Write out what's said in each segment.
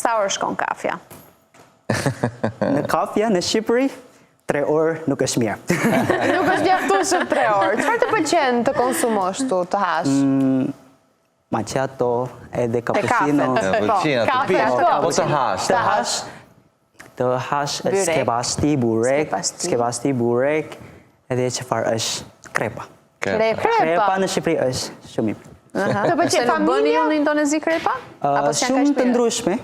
sa orë shkon kafja? Në kafja, në Shqipëri, 3 orë nuk është mirë. Nuk është mjaftueshëm 3 orë. Çfarë të pëlqen të konsumosh tu, të hash? Macchiato edhe cappuccino. Po të hash. Të hash skebasti, burek, edhe çfarë është krepa. Krepa në Shqipëri është shumë mirë. Të pëlqen familja në Indonezi krepa? Shumë të ndryshme.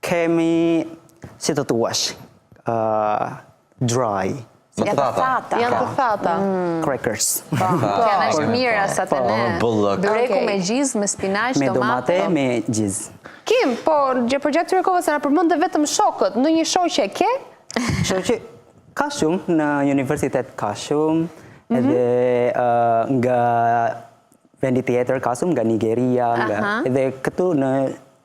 Kemi, si të thuash, dry. Janë të thata. Crackers. Janë është mira sa të ne. Byreku me gjiz, me spinaq, me domate, me gjiz. Kim, po për gjatë këtyre kohëve se na përmendë vetëm shokët, ndonjë shoqe ke? Shoqe ka shumë në universitet ka shumë, edhe nga vendi tjetër ka shumë, nga Nigeria, edhe këtu në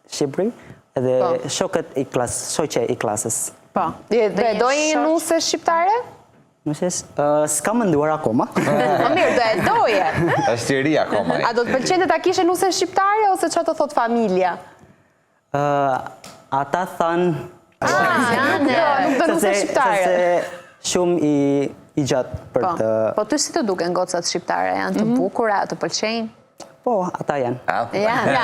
Shqipëri, edhe shokët shoqe i klasës. Po. Dhe doje një nuse shqiptare? Nuses, s'ka menduar akoma. Më mirë, do e doje. Është i ri akoma. A do të pëlqente ta kishe nuse shqiptare ose çfarë të thot familja? Ata thanë... Nuk do nuse shqiptare. Se shumë i gjatë për të... Po ty si të duken gocat shqiptare? Janë të bukura, të pëlqejnë? Po, ata janë. Janë.